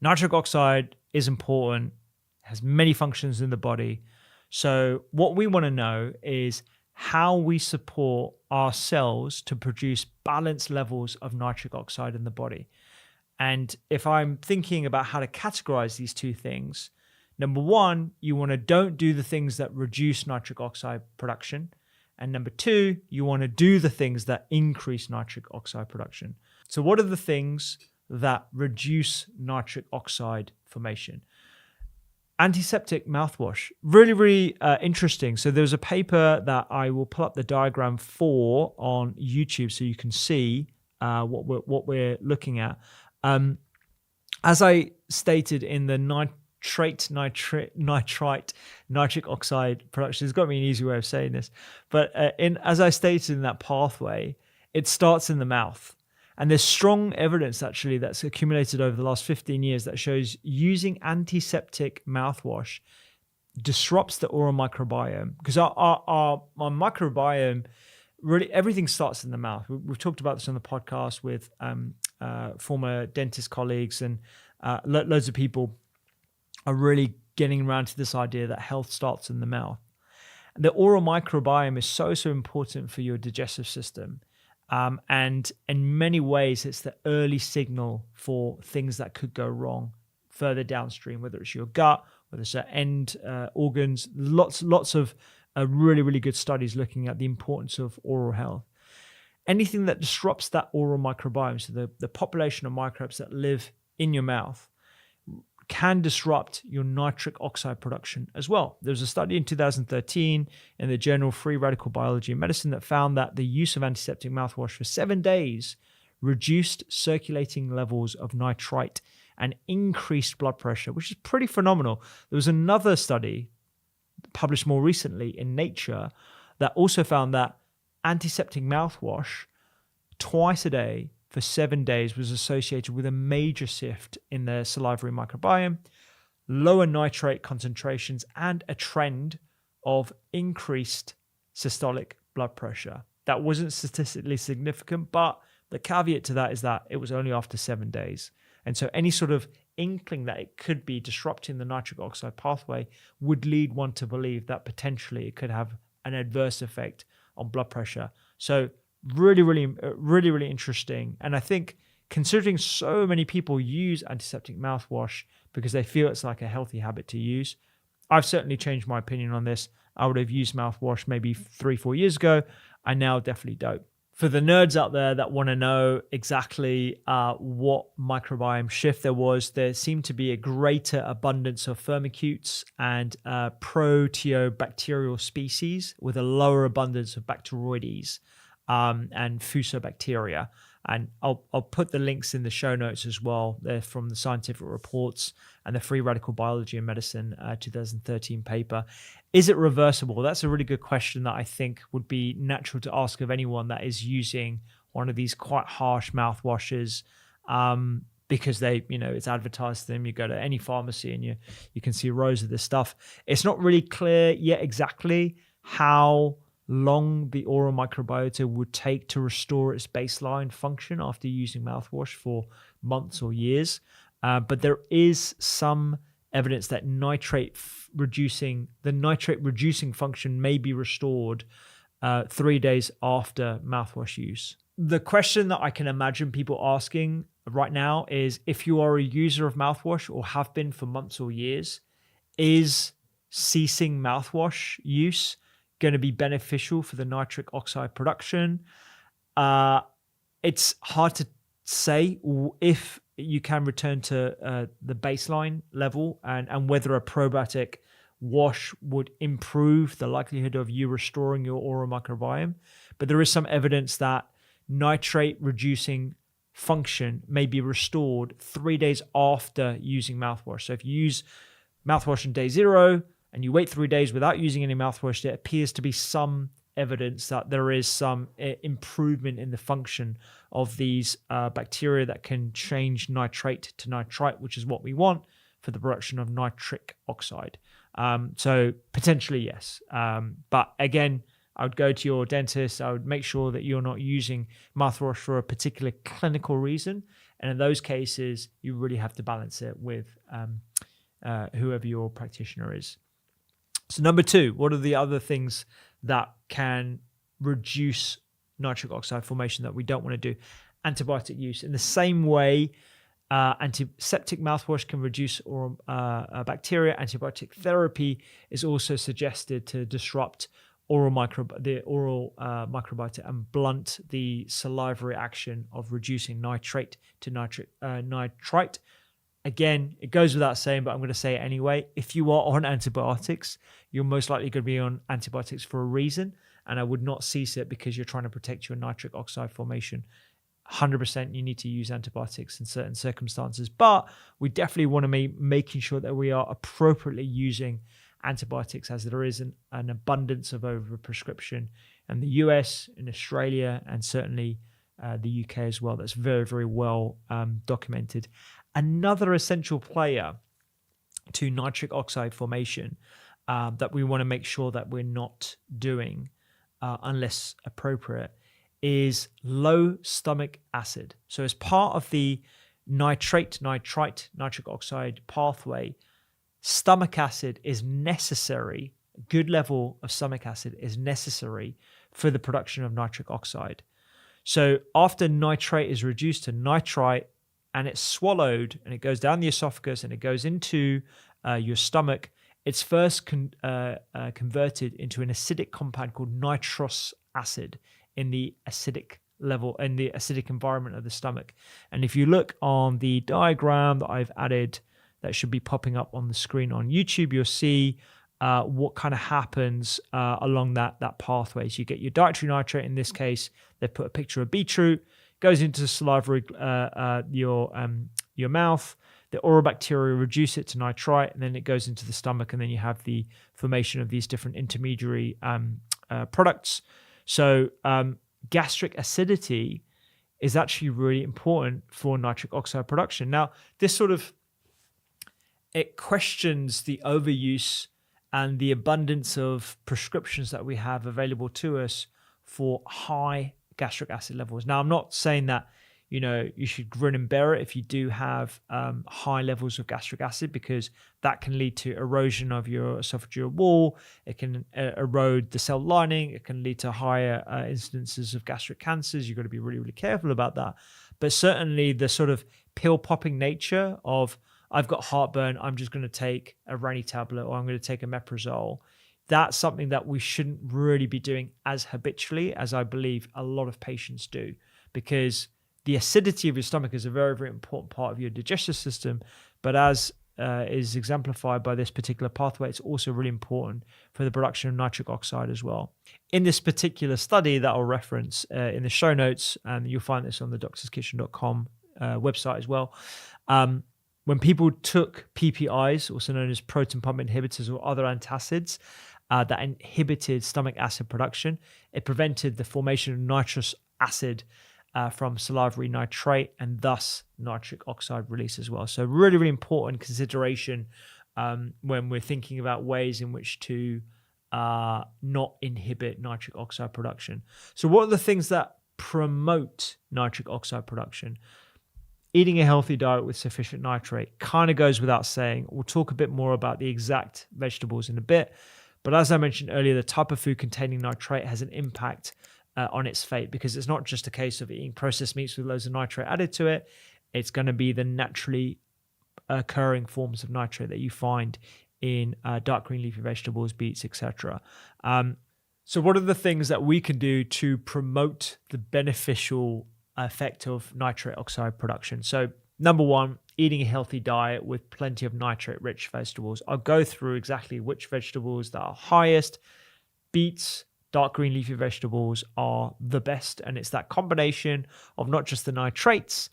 Nitric oxide is important, has many functions in the body. So what we want to know is how we support our cells to produce balanced levels of nitric oxide in the body. And if I'm thinking about how to categorize these two things, number one, you want to don't do the things that reduce nitric oxide production. And number two, you want to do the things that increase nitric oxide production. So what are the things that reduce nitric oxide formation? Antiseptic mouthwash, really interesting. So there's a paper that I will pull up the diagram for on YouTube so you can see what we're looking at. As I stated in the nitric oxide production, there's got to be an easy way of saying this, but as I stated in that pathway, it starts in the mouth. And there's strong evidence actually that's accumulated over the last 15 years that shows using antiseptic mouthwash disrupts the oral microbiome, because our microbiome, really everything starts in the mouth. We've talked about this on the podcast with former dentist colleagues, and loads of people are really getting around to this idea that health starts in the mouth. The oral microbiome is so important for your digestive system. And in many ways, it's the early signal for things that could go wrong further downstream, whether it's your gut, whether it's end organs. Lots of really good studies looking at the importance of oral health. Anything that disrupts that oral microbiome, so the population of microbes that live in your mouth, can disrupt your nitric oxide production as well. There was a study in 2013 in the journal Free Radical Biology and Medicine that found that the use of antiseptic mouthwash for 7 days reduced circulating levels of nitrite and increased blood pressure, which is pretty phenomenal. There was another study published more recently in Nature that also found that antiseptic mouthwash twice a day for 7 days was associated with a major shift in the salivary microbiome, lower nitrate concentrations, and a trend of increased systolic blood pressure. That wasn't statistically significant, but the caveat to that is that it was only after 7 days. And so any sort of inkling that it could be disrupting the nitric oxide pathway would lead one to believe that potentially it could have an adverse effect on blood pressure. So really interesting. And I think considering so many people use antiseptic mouthwash because they feel it's like a healthy habit to use, I've certainly changed my opinion on this. I would have used mouthwash maybe 3-4 years ago. I now definitely don't. For the nerds out there that want to know exactly what microbiome shift there seemed to be a greater abundance of firmicutes and proteobacterial species with a lower abundance of Bacteroides and Fusobacteria. And I'll put the links in the show notes as well. They're from the scientific reports and the Free Radical Biology and Medicine 2013 paper. Is it reversible? That's a really good question that I think would be natural to ask of anyone that is using one of these quite harsh mouthwashes, because it's advertised to them. You go to any pharmacy and you can see rows of this stuff. It's not really clear yet exactly how long the oral microbiota would take to restore its baseline function after using mouthwash for months or years. But there is some evidence that nitrate reducing function may be restored 3 days after mouthwash use. The question that I can imagine people asking right now is, if you are a user of mouthwash or have been for months or years, is ceasing mouthwash use going to be beneficial for the nitric oxide production? It's hard to say if you can return to the baseline level and whether a probiotic wash would improve the likelihood of you restoring your oral microbiome. But there is some evidence that nitrate reducing function may be restored 3 days after using mouthwash. So if you use mouthwash on day 0 and you wait 3 days without using any mouthwash, there appears to be some evidence that there is some improvement in the function of these bacteria that can change nitrate to nitrite, which is what we want for the production of nitric oxide. So potentially, yes. But again, I would go to your dentist. I would make sure that you're not using mouthwash for a particular clinical reason. And in those cases, you really have to balance it with whoever your practitioner is. So number 2, what are the other things that can reduce nitric oxide formation that we don't want to do? Antibiotic use. In the same way, antiseptic mouthwash can reduce oral bacteria. Antibiotic therapy is also suggested to disrupt the oral microbiota and blunt the salivary action of reducing nitrate to nitrite. Again, it goes without saying, but I'm going to say it anyway. If you are on antibiotics, you're most likely going to be on antibiotics for a reason, and I would not cease it because you're trying to protect your nitric oxide formation. 100% you need to use antibiotics in certain circumstances, but we definitely want to be making sure that we are appropriately using antibiotics, as there is an abundance of overprescription in the US, in Australia, and certainly the UK as well. That's very, very well documented. Another essential player to nitric oxide formation that we want to make sure that we're not doing unless appropriate is low stomach acid. So as part of the nitrate, nitrite, nitric oxide pathway, stomach acid is necessary. A good level of stomach acid is necessary for the production of nitric oxide. So after nitrate is reduced to nitrite and it's swallowed and it goes down the esophagus and it goes into your stomach, it's first converted into an acidic compound called nitrous acid in the acidic level, in the acidic environment of the stomach. And if you look on the diagram that I've added, that should be popping up on the screen on YouTube, you'll see what kind of happens along that pathway. So you get your dietary nitrate. In this case, they put a picture of beetroot, goes into the salivary, your mouth. The oral bacteria reduce it to nitrite, and then it goes into the stomach, and then you have the formation of these different intermediary products. So gastric acidity is actually really important for nitric oxide production. Now, this it questions the overuse and the abundance of prescriptions that we have available to us for high gastric acid levels. Now, I'm not saying that you should grin and bear it if you do have high levels of gastric acid, because that can lead to erosion of your esophageal wall. It can erode the cell lining. It can lead to higher incidences of gastric cancers. You've got to be really, really careful about that. But certainly the sort of pill popping nature of, I've got heartburn, I'm just going to take a Rani tablet, or I'm going to take a Meprazole. That's something that we shouldn't really be doing as habitually as I believe a lot of patients do, because the acidity of your stomach is a very, very important part of your digestive system. But as is exemplified by this particular pathway, it's also really important for the production of nitric oxide as well. In this particular study that I'll reference in the show notes, and you'll find this on the doctorskitchen.com website as well, when people took PPIs, also known as proton pump inhibitors or other antacids, that inhibited stomach acid production, it prevented the formation of nitrous acid from salivary nitrate, and thus nitric oxide release as well. So really, really important consideration when we're thinking about ways in which to not inhibit nitric oxide production. So what are the things that promote nitric oxide production? Eating a healthy diet with sufficient nitrate kind of goes without saying. We'll talk a bit more about the exact vegetables in a bit. But as I mentioned earlier, the type of food containing nitrate has an impact on its fate, because it's not just a case of eating processed meats with loads of nitrate added to it. It's going to be the naturally occurring forms of nitrate that you find in dark green leafy vegetables, beets, etc. So what are the things that we can do to promote the beneficial effect of nitrate oxide production? So number one, eating a healthy diet with plenty of nitrate-rich vegetables. I'll go through exactly which vegetables that are highest. Beets, dark green leafy vegetables are the best, and it's that combination of not just the nitrates,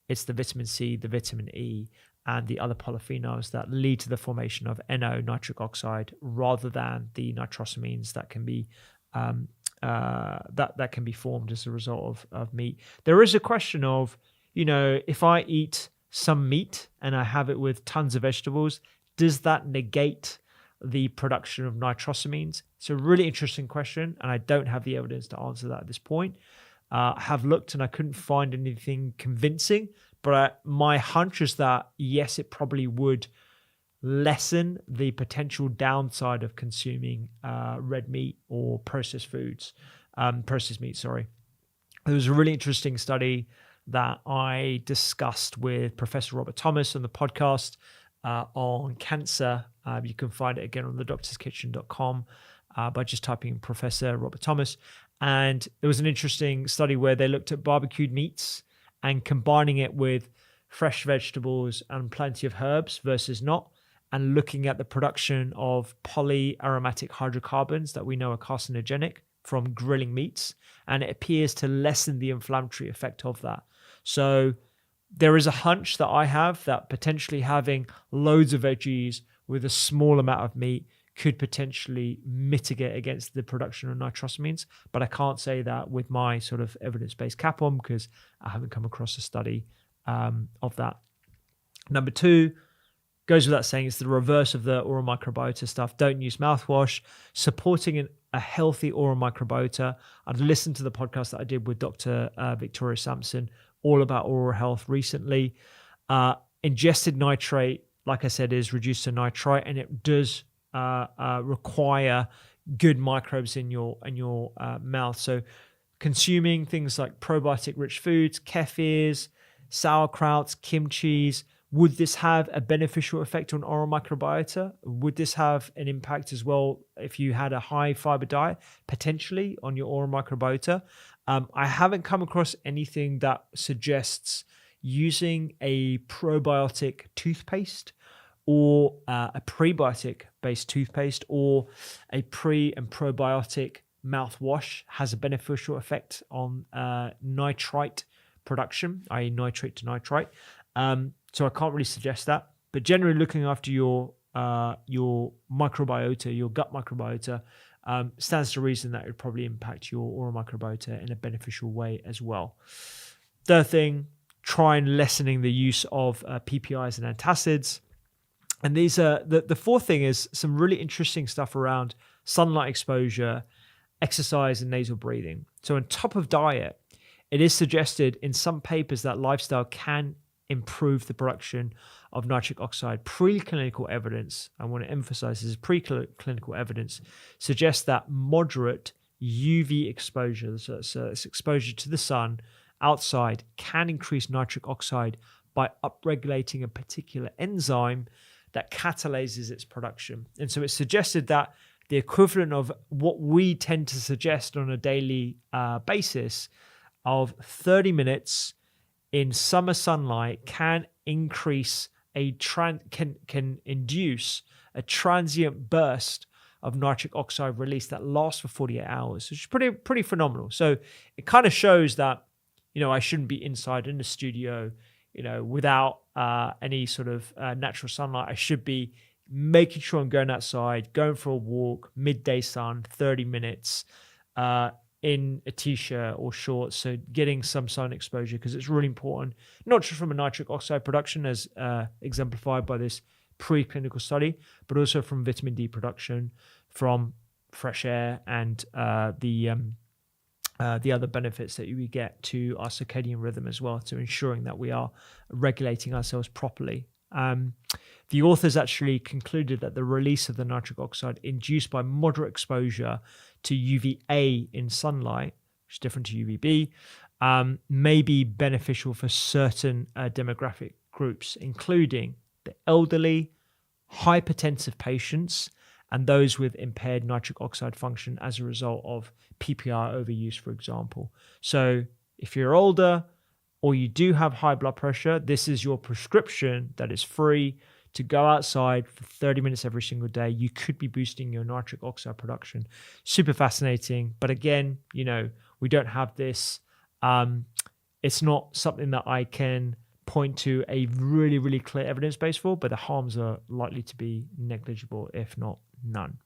it's the vitamin C, the vitamin E, and the other polyphenols that lead to the formation of NO, nitric oxide, rather than the nitrosamines that can be that can be formed as a result of meat. There is a question of, if I eat some meat and I have it with tons of vegetables, does that negate the production of nitrosamines? It's a really interesting question, and I don't have the evidence to answer that at this point. I have looked and I couldn't find anything convincing, But my hunch is that, yes, it probably would lessen the potential downside of consuming red meat or processed meat, sorry. There was a really interesting study that I discussed with Professor Robert Thomas on the podcast on cancer. You can find it again on thedoctorskitchen.com by just typing in Professor Robert Thomas. And there was an interesting study where they looked at barbecued meats and combining it with fresh vegetables and plenty of herbs versus not, and looking at the production of polyaromatic hydrocarbons that we know are carcinogenic from grilling meats, and it appears to lessen the inflammatory effect of that. So there is a hunch that I have that potentially having loads of veggies with a small amount of meat could potentially mitigate against the production of nitrosamines, but I can't say that with my sort of evidence-based cap on because I haven't come across a study of that. Number 2, goes without saying, it's the reverse of the oral microbiota stuff. Don't use mouthwash. Supporting a healthy oral microbiota. I've listened to the podcast that I did with Dr. Victoria Sampson, all about oral health recently. Ingested nitrate, like I said, is reduced to nitrite, and it does require good microbes in your mouth. So consuming things like probiotic-rich foods, kefirs, sauerkrauts, kimchis, would this have a beneficial effect on oral microbiota? Would this have an impact as well if you had a high fiber diet, potentially on your oral microbiota? I haven't come across anything that suggests using a probiotic toothpaste or a prebiotic-based toothpaste or a pre- and probiotic mouthwash has a beneficial effect on nitrite production, i.e. nitrate to nitrite. So I can't really suggest that. But generally looking after your microbiota, your gut microbiota, stands to reason that it would probably impact your oral microbiota in a beneficial way as well. Third thing, try and lessening the use of PPIs and antacids. And these are the fourth thing is some really interesting stuff around sunlight exposure, exercise, and nasal breathing. So on top of diet, it is suggested in some papers that lifestyle can improve the production of nitric oxide. Preclinical evidence, I want to emphasize this, preclinical evidence suggests that moderate UV exposure, so it's exposure to the sun outside, can increase nitric oxide by upregulating a particular enzyme that catalyzes its production. And so it's suggested that the equivalent of what we tend to suggest on a daily basis of 30 minutes in summer sunlight can increase can induce a transient burst of nitric oxide release that lasts for 48 hours, which is pretty phenomenal. So it kind of shows that, I shouldn't be inside in the studio, without any sort of natural sunlight. I should be making sure I'm going outside, going for a walk, midday sun, 30 minutes, in a t-shirt or shorts, so getting some sun exposure, because it's really important, not just from a nitric oxide production as exemplified by this preclinical study, but also from vitamin D production, from fresh air, and the other benefits that we get to our circadian rhythm as well, to ensuring that we are regulating ourselves properly. The authors actually concluded that the release of the nitric oxide induced by moderate exposure to UVA in sunlight, which is different to UVB, may be beneficial for certain demographic groups, including the elderly, hypertensive patients, and those with impaired nitric oxide function as a result of PPI overuse, for example. So if you're older or you do have high blood pressure, this is your prescription that is free to go outside for 30 minutes every single day. You could be boosting your nitric oxide production. Super fascinating. But again, we don't have this. It's not something that I can point to a really, really clear evidence base for, but the harms are likely to be negligible, if not none.